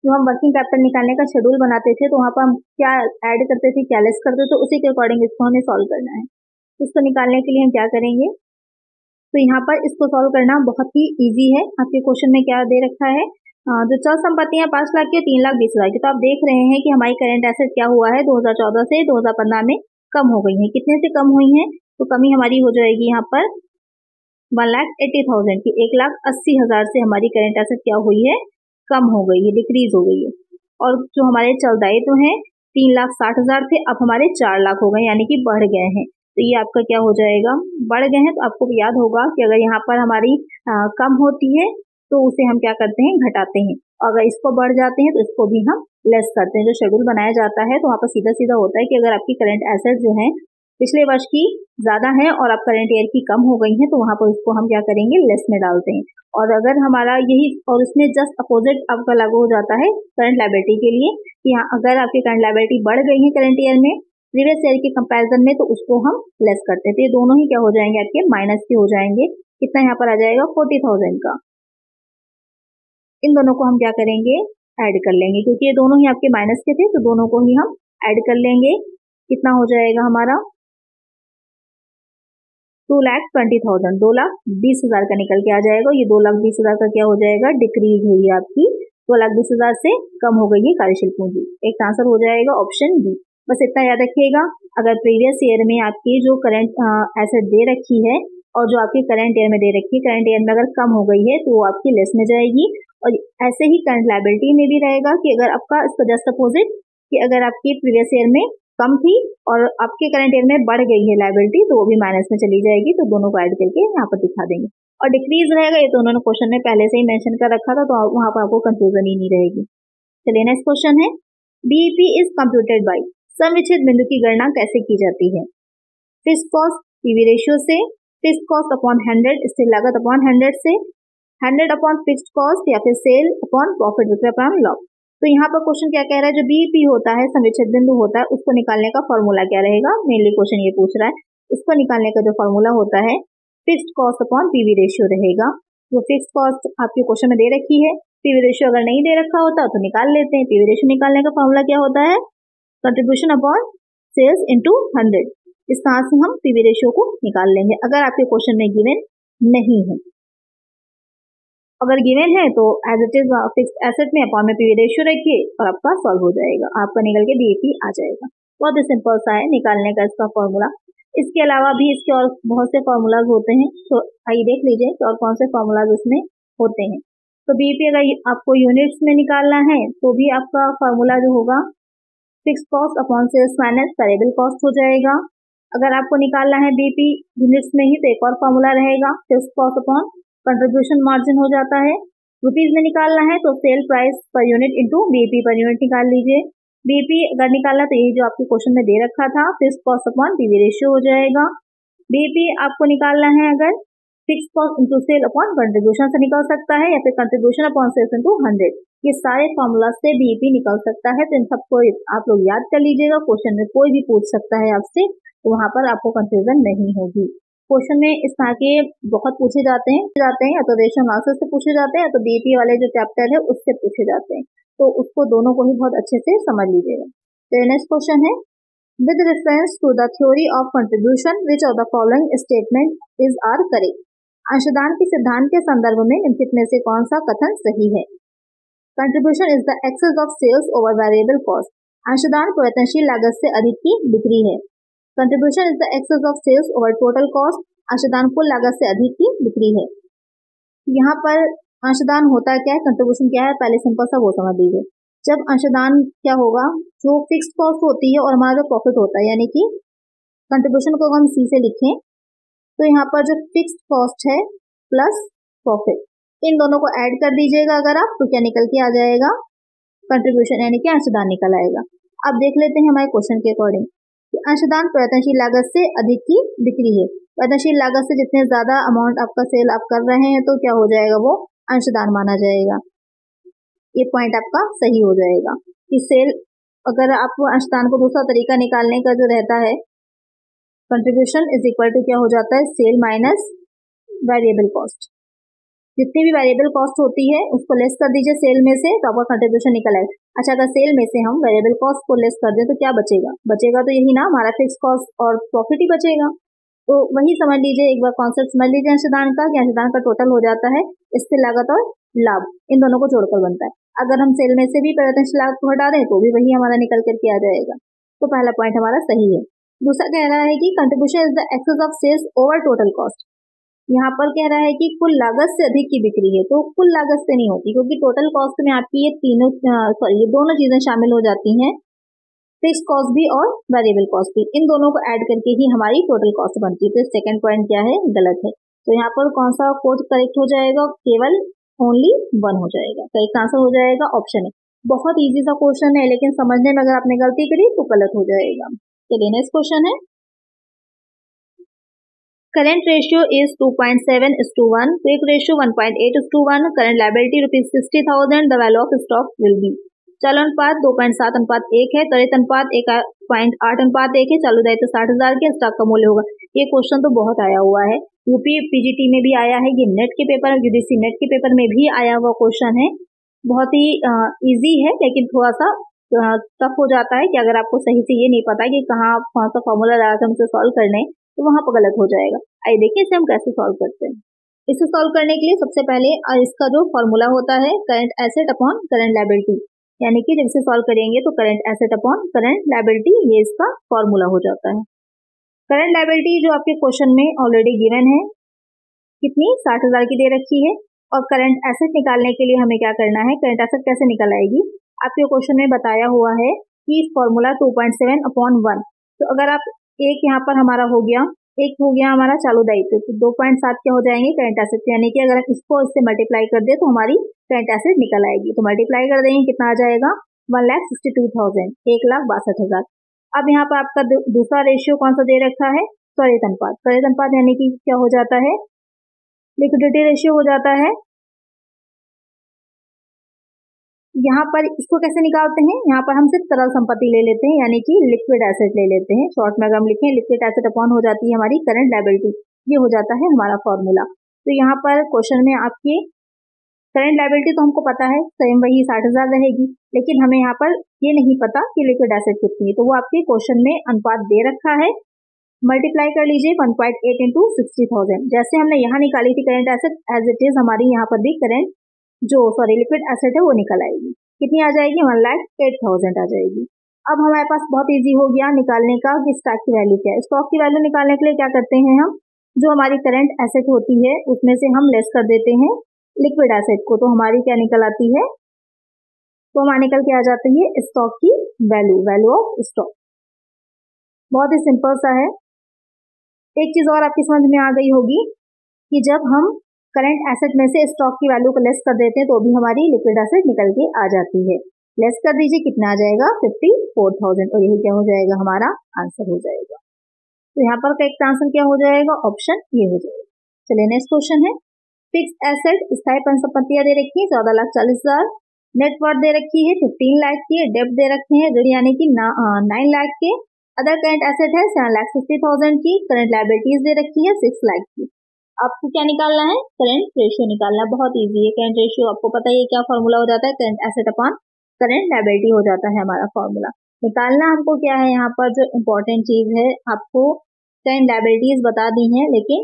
जो हम वर्किंग कैपिटल निकालने का शेड्यूल बनाते थे तो वहाँ पर हम क्या ऐड करते थे, क्या लेस करते थे, तो उसी के अकॉर्डिंग इसको हमें सॉल्व करना है। इसको निकालने के लिए हम क्या करेंगे, तो यहाँ पर इसको सॉल्व करना बहुत ही ईजी है। आपके क्वेश्चन में क्या दे रखा है, जो चल संपत्तियां 5 लाख की, 3,20,000 की। तो आप देख रहे हैं कि हमारी करंट एसेट क्या हुआ है, 2014 से 2015 में कम हो गई है। कितने से कम हुई है, तो कमी हमारी हो जाएगी यहाँ पर 1,80,000 की, 1,80,000 से हमारी करंट एसेट क्या हुई है, कम हो गई है, डिक्रीज हो गई है। और जो हमारे चल दायित्व हैं 3,60,000 थे, अब हमारे 4 लाख हो गए, यानी कि बढ़ गए हैं। तो ये आपका क्या हो जाएगा, बढ़ गए हैं। तो आपको याद होगा कि अगर यहाँ पर हमारी कम होती है तो उसे हम क्या करते हैं, घटाते हैं। अगर इसको बढ़ जाते हैं तो इसको भी हम लेस करते हैं। जो शेड्यूल बनाया जाता है तो वहाँ पर सीधा सीधा होता है कि अगर आपकी करंट एसेट जो है पिछले वर्ष की ज्यादा है और अब करंट ईयर की कम हो गई है, तो वहाँ पर इसको हम क्या करेंगे, लेस में डालते हैं। और अगर हमारा यही, और उसमें जस्ट अपोजिट आपका लागू हो जाता है करंट लायबिलिटी के लिए, कि यहाँ अगर आपकी करंट लायबिलिटी बढ़ गई है करंट ईयर में प्रीवियस ईयर के कंपैरिजन में, तो उसको हम लेस करते हैं। तो ये दोनों ही क्या हो जाएंगे, आपके माइनस के हो जाएंगे। कितना यहाँ पर आ जाएगा, 40,000 का। इन दोनों को हम क्या करेंगे, ऐड कर लेंगे, क्योंकि ये दोनों ही आपके माइनस के थे, तो दोनों को ही हम ऐड कर लेंगे। कितना हो जाएगा हमारा, 2,20,000, 2,20,000 का निकल के आ जाएगा। ये 2,20,000 का क्या हो जाएगा, डिक्रीज हुई है आपकी, 2,20,000 से कम हो गई है कार्यशील पूंजी। एक आंसर हो जाएगा ऑप्शन बी। बस इतना याद रखिएगा, अगर प्रीवियस ईयर में आपकी जो करंट एसेट दे रखी है और जो आपकी करंट ईयर में दे रखी है, करंट ईयर में अगर कम हो गई है तो वो आपकी लेस में जाएगी। और ऐसे ही करंट लायबिलिटी में भी रहेगा कि अगर आपका इसका जस्ट अपोजिट कि अगर आपकी प्रीवियस ईयर में कम थी और आपके करंट ईयर में बढ़ गई है लायबिलिटी तो वो भी माइनस में चली जाएगी। तो दोनों को ऐड करके यहाँ पर दिखा देंगे। और डिक्रीज रहेगा ये तो उन्होंने क्वेश्चन में पहले से ही मेंशन कर रखा था, तो वहां पर आपको कंफ्यूजन ही नहीं रहेगी। चलिए नेक्स्ट क्वेश्चन है, बीईपी इज कंप्यूटेड बाय, सम विच्छेद बिंदु की गणना कैसे की जाती है? फिक्स्ड कॉस्ट पीवी रेशियो से, फिक्स्ड कॉस्ट अपॉन 100 स्थिर लागत अपॉन 100 से, 100 अपॉन फिक्स्ड कॉस्ट या फिर सेल अपॉन प्रॉफिट विक्रय अपॉन लॉस। तो यहाँ पर क्वेश्चन क्या कह रहा है, जो बीईपी होता है सम विच्छेद बिंदु होता है उसको निकालने का फॉर्मूला क्या रहेगा? मेनली क्वेश्चन ये पूछ रहा है। इसको निकालने का जो फॉर्मूला होता है fixed cost upon PV ratio रहेगा। जो फिक्स्ड कॉस्ट आपके क्वेश्चन में दे रखी है, पीवी रेशियो अगर नहीं दे रखा होता तो निकाल लेते हैं। पीवी रेशियो निकालने का फॉर्मूला क्या होता है? Contribution upon sales into 100। इस तरह से हम पीवी रेशियो को निकाल लेंगे अगर आपके क्वेश्चन में गिवन नहीं है। अगर गिवन है तो as it is fixed asset में अपॉन में पीवी रेशियो रखिए और आपका सॉल्व हो जाएगा, आपका निकल के बीईपी आ जाएगा। बहुत ही सिंपल सा है निकालने का इसका फॉर्मूला। इसके अलावा भी इसके और बहुत से फॉर्मूलाज होते हैं, तो आइए देख लीजिए कि और कौन से फॉर्मूलाज इसमें होते हैं। तो बीईपी अगर आपको यूनिट्स में निकालना है तो भी आपका फॉर्मूला जो होगा fixed cost upon sales minus variable cost हो जाएगा। अगर आपको निकालना है बीईपी यूनिट्स में ही तो एक और फॉर्मूला रहेगा, fixed cost upon contribution margin हो जाता है। रुपीज में निकालना है तो sale price per unit into BEP per unit निकाल लीजिए। बीईपी अगर निकालना तो यही जो आपके क्वेश्चन में दे रखा था, fixed cost upon PV ratio हो जाएगा। बीईपी आपको निकालना है अगर fixed cost into sale upon contribution से निकल सकता है या फिर कंट्रीब्यूशन अपॉन सेल्स इंटू 100। ये सारे फॉर्मूला से बीईपी निकल सकता है। तो इन सबको आप लोग याद कर लीजिएगा, क्वेश्चन में कोई भी पूछ सकता है आपसे, तो वहां पर आपको कंफ्यूजन नहीं होगी। क्वेश्चन में इस तरह के बहुत पूछे जाते हैं या तो रेशियो एनालिसिस से पूछे जाते हैं या तो बीईपी वाले जो चैप्टर है उससे पूछे जाते हैं, तो उसको दोनों को ही बहुत अच्छे से समझ लीजिएगा। तो नेक्स्ट क्वेश्चन है, with reference to the theory of contribution which of the following statement is are correct? अंशदान के सिद्धांत के संदर्भ में निम्नलिखित में से कौन सा कथन सही है? Contribution is the excess of sales over variable cost. अंशदान परिवर्तनशील लागत से अधिक की बिक्री है। Contribution is the excess of sales over total cost. अंशदान कुल लागत से अधिक की बिक्री है। यहाँ पर अंशदान होता क्या है, कंट्रीब्यूशन क्या है, पहले सिंपल सा वो समझ लीजिए। जब अंशदान क्या होगा, जो फिक्स्ड कॉस्ट होती है और हमारा जो प्रॉफिट होता है, यानी कि कंट्रीब्यूशन को हम सी से लिखें तो यहाँ पर जो फिक्स्ड कॉस्ट है प्लस प्रॉफिट, इन दोनों को ऐड कर दीजिएगा अगर आप, तो क्या निकल के आ जाएगा? कंट्रीब्यूशन, यानी कि अंशदान निकल आएगा। अब देख लेते हैं हमारे क्वेश्चन के अकॉर्डिंग, अंशदान परिवर्तनशील लागत से अधिक की बिक्री है। परिवर्तनशील लागत से जितने ज्यादा अमाउंट आपका सेल आप कर रहे हैं तो क्या हो जाएगा, वो अंशदान माना जाएगा। ये पॉइंट आपका सही हो जाएगा कि सेल, अगर आप अंशदान को दूसरा तरीका निकालने का जो रहता है, कंट्रीब्यूशन इज इक्वल टू क्या हो जाता है, सेल माइनस वेरिएबल कॉस्ट। जितनी भी वेरिएबल कॉस्ट होती है उसको लेस कर दीजिए सेल में से, तो आपका कंट्रीब्यूशन निकल आएगा। अच्छा, अगर सेल में से हम वेरिएबल कॉस्ट को लेस कर दें तो क्या बचेगा? बचेगा तो यही ना, हमारा फिक्स कॉस्ट और प्रॉफिट ही बचेगा। तो वही समझ लीजिए, एक बार कॉन्सेप्ट समझ लीजिए अंशदान का, कि अंशदान का टोटल हो जाता है स्थिर लागत और लाभ, इन दोनों को जोड़कर बनता है। अगर हम सेल में से भी परिवर्तनशील लागत को हटा दें तो भी वही हमारा निकल करके आ जाएगा। तो पहला पॉइंट हमारा सही है। दूसरा कह रहा है कि contribution is the excess of sales over total cost. यहाँ पर कह रहा है कि कुल लागत से अधिक की बिक्री है, तो कुल लागत से नहीं होती, क्योंकि टोटल कॉस्ट में आपकी ये दोनों चीजें शामिल हो जाती हैं, फिक्स कॉस्ट भी और वेरिएबल कॉस्ट भी। इन दोनों को ऐड करके ही हमारी टोटल कॉस्ट बनती है। तो सेकंड पॉइंट क्या है, गलत है। तो यहाँ पर कौन सा कोड करेक्ट हो जाएगा? केवल ओनली 1 हो जाएगा। करेक्ट आंसर हो जाएगा ऑप्शन है। बहुत इजी सा क्वेश्चन है, लेकिन समझने में अगर आपने गलती करी तो गलत हो जाएगा। चलिए नेक्स्ट क्वेश्चन है, current ratio is 2.7:1, quick ratio 1.8:1, current liability ₹60,000, the value of stock will be। चालू अनुपात 2.7:1 है, त्वरित अनुपात 1.8:1 है, चालू दायित्व 60,000 के, स्टॉक का मूल्य होगा। ये क्वेश्चन तो बहुत आया हुआ है, यूपी पीजीटी में भी आया है, ये नेट के पेपर, यूडीसी नेट के पेपर में भी आया हुआ क्वेश्चन है। बहुत ही इजी है, लेकिन थोड़ा सा टफ हो जाता है कि अगर आपको सही से ये नहीं पता कि कहाँ कौन सा फॉर्मूला लगाकर हमसे सॉल्व करने, तो वहां पर गलत हो जाएगा। आइए देखिए इसे हम कैसे सॉल्व करते हैं। इसे सॉल्व करने के लिए सबसे पहले इसका जो फॉर्मूला होता है current asset upon current liability, यानी कि जब इसे सॉल्व करेंगे तो current asset upon current liability, ये इसका फॉर्मूला हो जाता है। करंट लायबिलिटी जो आपके क्वेश्चन में ऑलरेडी गिवन है, कितनी 60,000 की दे रखी है। और करंट एसेट निकालने के लिए हमें क्या करना है, करंट एसेट कैसे निकल आएगी, आपके क्वेश्चन में बताया हुआ है कि फॉर्मूला 2.7 अपॉन 1। तो अगर आप एक यहाँ पर हमारा हो गया, एक हो गया हमारा चालू दायित्व, तो 2.7 क्या हो जाएंगे करंट एसेट, यानी कि अगर हम इसको इससे मल्टीप्लाई कर दे तो हमारी करंट एसेट निकल आएगी। तो मल्टीप्लाई कर देंगे, कितना आ जाएगा 1,62,000, 1,62,000। अब यहाँ पर आपका दूसरा रेशियो कौन सा दे रखा है, त्वरित अनुपात। त्वरित अनुपात यानी कि क्या हो जाता है, लिक्विडिटी रेशियो हो जाता है। यहाँ पर इसको कैसे निकालते हैं, यहाँ पर हम सिर्फ तरल संपत्ति ले लेते हैं, यानी कि लिक्विड एसेट ले लेते हैं। शॉर्ट में अगर हम लिखें, लिक्विड एसेट अपॉन हो जाती है हमारी करंट लायबिलिटी, ये हो जाता है हमारा फॉर्मूला। तो यहाँ पर क्वेश्चन में आपकी करंट लायबिलिटी तो हमको पता है सेम वही 60,000 रहेगी, लेकिन हमें यहाँ पर ये नहीं पता कि लिक्विड एसेट कितनी है। तो वो आपके क्वेश्चन में अनुपात दे रखा है, मल्टीप्लाई कर लीजिए 1.8 इंटू 60,000। जैसे हमने यहाँ निकाली थी current asset, as it is हमारी यहाँ पर भी करंट लिक्विड एसेट है वो निकल आएगी। कितनी आ जाएगी, 1,08,000 आ जाएगी। अब हमारे पास बहुत इजी हो गया निकालने का कि स्टॉक की वैल्यू क्या है। स्टॉक की वैल्यू निकालने के लिए क्या करते हैं, हम जो हमारी करंट एसेट होती है उसमें से हम लेस कर देते हैं लिक्विड एसेट को, तो हमारी क्या निकल आती है, तो हमारी निकल के आ जाती है स्टॉक की वैल्यू, वैल्यू ऑफ स्टॉक। बहुत ही सिंपल सा है। एक चीज और आपकी समझ में आ गई होगी कि जब हम करंट एसेट में से स्टॉक की वैल्यू को लेस कर देते हैं तो भी हमारी लिक्विड एसेट निकल के आ जाती है। लेस कर दीजिए, कितना आ जाएगा 54,000, और यही क्या हो जाएगा हमारा आंसर हो जाएगा। तो यहाँ पर करेक्ट आंसर क्या हो जाएगा, ऑप्शन ये हो जाएगा। चलिए नेक्स्ट क्वेश्चन है, फिक्स एसेट स्थायी संपत्तियां दे रखी है 14,40,000, नेटवर्थ दे रखी है 15 लाख की, डेब्ट दे रखे हैं ऋण यानी कि 9 लाख के, अदर करंट एसेट है 7,50,000 की, करंट लायबिलिटीज दे रखी है 6 लाख की। आपको क्या निकालना है, करंट रेशियो निकालना है। बहुत इजी है करंट रेशियो, आपको पता है क्या फॉर्मूला हो जाता है, current asset upon current liability हो जाता है हमारा फॉर्मूला। निकालना हमको क्या है, यहाँ पर जो इम्पोर्टेंट चीज है, आपको करंट लायबिलिटीज बता दी है लेकिन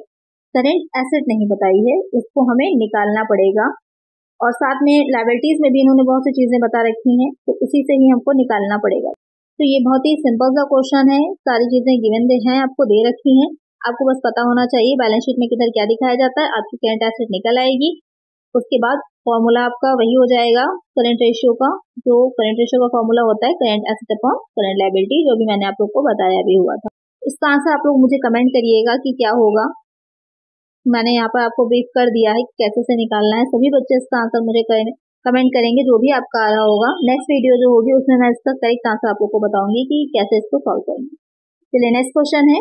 करंट एसेट नहीं बताई है, इसको हमें निकालना पड़ेगा। और साथ में लायबिलिटीज में भी इन्होंने बहुत सी चीजें बता रखी हैं, तो उसी से ही हमको निकालना पड़ेगा। तो ये बहुत ही सिंपल सा क्वेश्चन है, सारी चीजें गिवन हैं, आपको दे रखी हैं, आपको बस पता होना चाहिए बैलेंस शीट में किधर क्या दिखाया जाता है, आपकी करंट एसेट निकल आएगी। उसके बाद फॉर्मूला आपका वही हो जाएगा करंट रेशियो का, जो करंट रेशियो का फॉर्मूला होता है current asset upon current liability, जो भी मैंने आप लोग को बताया भी हुआ था। इसका आंसर आप लोग मुझे कमेंट करिएगा कि क्या होगा। मैंने यहाँ पर आपको ब्रीफ कर दिया है कि कैसे से निकालना है। सभी बच्चे इसका आंसर मुझे कमेंट करेंगे, जो भी आपका आ रहा होगा। नेक्स्ट वीडियो जो होगी उसमें मैं इसका करेक्ट आंसर आप लोग को बताऊंगी कि कैसे इसको सॉल्व करेंगे। चलिए नेक्स्ट क्वेश्चन है,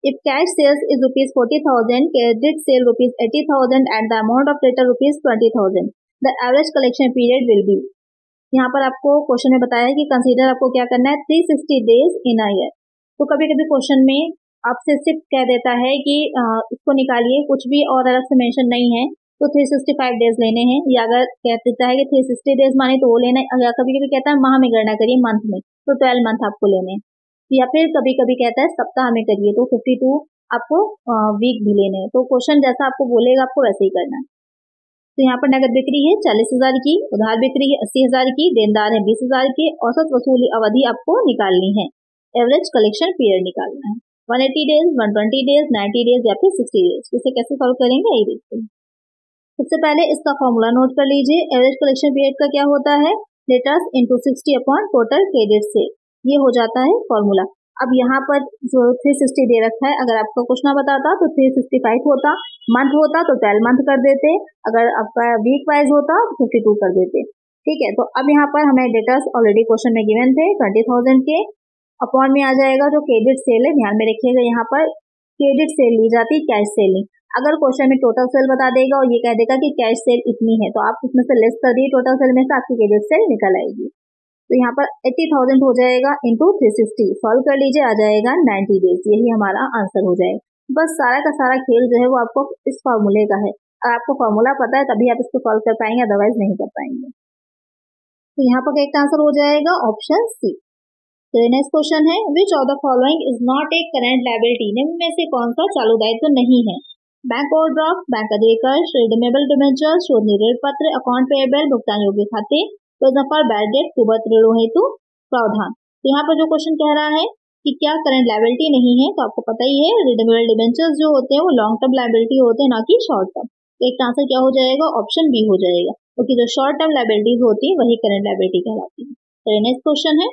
if cash sales is rupees 40,000, credit sale rupees 80,000 and the amount of debtor rupees 20,000, the average collection period will be। यहाँ पर आपको क्वेश्चन में बताया है कि कंसीडर आपको क्या करना है 360 डेज इन अ ईयर। तो कभी कभी क्वेश्चन में आपसे सिर्फ कह देता है कि इसको निकालिए, कुछ भी और अलग से मेंशन नहीं है, तो 365 डेज लेने हैं, या अगर कह देता है कि 360 डेज माने तो वो लेना है, अगर कभी कभी कहता है माह में गणना करिए मंथ में, तो 12 मंथ आपको लेने हैं, या फिर कभी कभी कहता है सप्ताह में करिए तो 52 आपको वीक भी लेने हैं। तो क्वेश्चन जैसा आपको बोलेगा आपको वैसे ही करना है। तो यहाँ पर नगद बिक्री है 40,000 की, उधार बिक्री है 80,000 की, देनदार है 20,000 की, औसत वसूली अवधि आपको निकालनी है, एवरेज कलेक्शन पीरियड निकालना है, 180 डेज, 120 डेज, 90 डेज या फिर 60 डेज। इसे कैसे सॉल्व करेंगे यही देखते हैं। सबसे पहले इसका फॉर्मूला नोट कर लीजिए। एवरेज कलेक्शन पीरियड का क्या होता है, debtors into 60 upon total credit से, ये हो जाता है फॉर्मूला। अब यहाँ पर जो 360 दे रखा है, अगर आपको कुछ ना बताता तो 365 होता, मंथ होता तो 12 मंथ कर देते, अगर आपका वीक वाइज होता तो 52 कर देते। ठीक है, तो अब यहाँ पर हमें डेटर्स ऑलरेडी क्वेश्चन में गिवन थे 20,000 के, अपॉन में आ जाएगा जो क्रेडिट सेल है, ध्यान में रखिएगा यहाँ पर क्रेडिट सेल ली जाती, कैश सेल नहीं। अगर क्वेश्चन में टोटल सेल बता देगा और ये कह देगा कि कैश सेल इतनी है, तो आप उसमें से लेस कर दिए टोटल सेल में से, आपकी क्रेडिट सेल निकल आएगी। तो यहाँ पर 80,000 हो जाएगा इंटू 360, सॉल्व कर लीजिए, आ जाएगा 90 डेज, यही हमारा आंसर हो जाएगा। बस सारा का सारा खेल जो है वो आपको इस फॉर्मूले का है, और आपको फॉर्मूला पता है तभी आप इसको सॉल्व कर पाएंगे, अदरवाइज नहीं कर पाएंगे। तो यहाँ पर करेक्ट आंसर हो जाएगा ऑप्शन सी। तो नेक्स्ट क्वेश्चन है, विच of the following is not a current liability, निम्न में से कौन सा चालू दायित्व तो नहीं है। बैंक ओवरड्राफ्ट, बैंक अधिकर, रिडीमेबल डिबेंचर, शोधनीय ऋण पत्र, अकाउंट पेएबल, भुगतान योग्य खाते, present for bad debt to birth ऋणों हेतु प्रावधान। तो यहाँ पर जो क्वेश्चन कह रहा है कि क्या करंट लायबिलिटी नहीं है, तो आपको पता ही है रिडीमेबल डिबेंचर्स जो होते हैं वो लॉन्ग टर्म लायबिलिटी होते हैं, ना कि शॉर्ट टर्म। तो एक आंसर क्या हो जाएगा, ऑप्शन बी हो जाएगा, क्योंकि जो शॉर्ट टर्म लायबिलिटीज होती है वही करंट लायबिलिटी कहलाती है। तो नेक्स्ट क्वेश्चन है,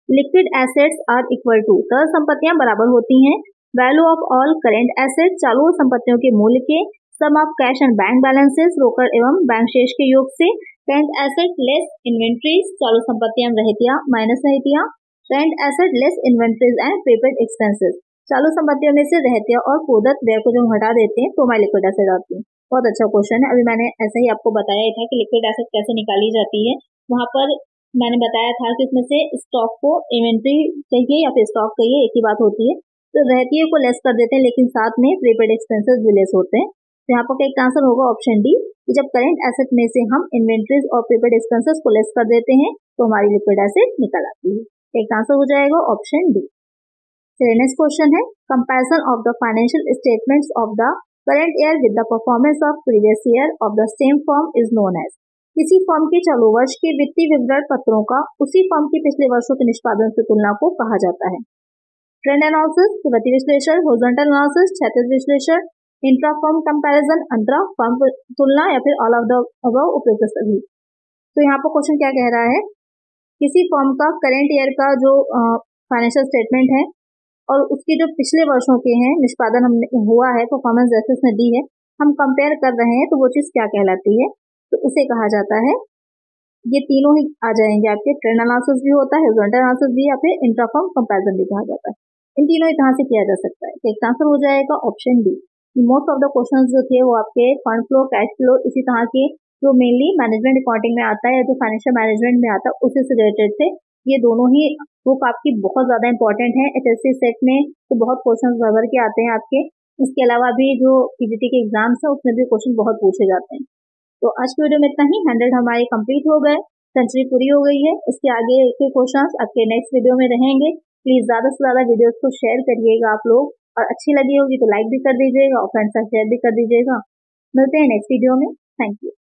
liquid assets are equal to, तरल संपत्तियां बराबर होती हैं value of all current assets, चालू संपत्तियों के मूल्य के, sum of cash and bank balances, रोकड़ एवं बैंक शेष के योग से, करेंट एसेट लेस इन्वेंट्रीज, चालू संपत्तियां रहतिया माइनस रहतिया, current asset less inventories and prepaid expenses, चालू संपत्तियों में से रहतिया और पूरक व्यय को जो हटा देते हैं तो हमारी लिक्विड एसेट आती है। बहुत अच्छा क्वेश्चन है। अभी मैंने ऐसे ही आपको बताया था कि लिक्विड एसेट कैसे निकाली जाती है, वहां पर मैंने बताया था कि इसमें से स्टॉक को इन्वेंट्री कहिए या फिर स्टॉक कहिए, एक ही बात होती है। तो रहतिये को लेस कर देते हैं, लेकिन साथ में प्रीपेड एक्सपेंसेस भी लेस होते हैं। तो यहाँ पर एक आंसर होगा ऑप्शन डी, कि जब करेंट एसेट में से हम इन्वेंट्रीज और प्रीपेड एक्सपेंसेस को लेस कर देते हैं तो हमारी लिक्विड एसेट निकल आती है। एक आंसर हो जाएगा ऑप्शन डी। नेक्स्ट क्वेश्चन है, comparison of the financial statements of the current year with the performance of previous year of the same firm is known as, किसी फर्म के चालू वर्ष के वित्तीय विवरण पत्रों का उसी फर्म के पिछले वर्षों के निष्पादन से तुलना को कहा जाता है। ट्रेंड एनालिसिस, प्रगति विश्लेषण, हॉरिजॉन्टल एनालिसिस, क्षैतिज विश्लेषण, इंट्रा फर्म कंपैरिजन, अंतरा फर्म तुलना, या फिर ऑल ऑफ द अबव उपयुक्त सभी। तो यहाँ पर क्वेश्चन क्या कह रहा है, किसी फर्म का करेंट ईयर का जो फाइनेंशियल स्टेटमेंट है और उसके जो पिछले वर्षों के हैं निष्पादन हमने हुआ है, परफॉर्मेंस जैसे उसने दी है, हम कंपेयर कर रहे हैं, तो वो चीज क्या कहलाती है, तो उसे कहा जाता है, ये तीनों ही आ जाएंगे आपके, ट्रेंड एनालिसिस भी होता है, हॉरिजॉन्टल एनालिसिस भी, या फिर इंट्रा फर्म कंपैरिजन भी कहा जाता है। इन तीनों ही तरह से किया जा सकता है। तो एक आंसर हो जाएगा option D. Most of the questions जो थे वो आपके फंड फ्लो, कैश फ्लो, इसी तरह के जो मेनली मैनेजमेंट अकाउंटिंग में आता है या जो फाइनेंशियल मैनेजमेंट में आता है उसी से रिलेटेड थे। ये दोनों ही बुक आपकी बहुत ज्यादा इंपॉर्टेंट है। एचएससी सेट में तो बहुत क्वेश्चन भर के आते हैं आपके। इसके अलावा भी जो पीजीटी के एग्जाम्स है उसमें भी क्वेश्चन बहुत पूछे जाते हैं। तो आज की वीडियो में इतना ही। 100 हमारे कंप्लीट हो गए, सेंचुरी पूरी हो गई है। इसके आगे के क्वेश्चंस आपके नेक्स्ट वीडियो में रहेंगे। प्लीज ज्यादा से ज्यादा वीडियोस को शेयर करिएगा आप लोग, और अच्छी लगी होगी तो लाइक भी कर दीजिएगा और फ्रेंड्स का शेयर भी कर दीजिएगा। मिलते हैं नेक्स्ट वीडियो में। Thank you.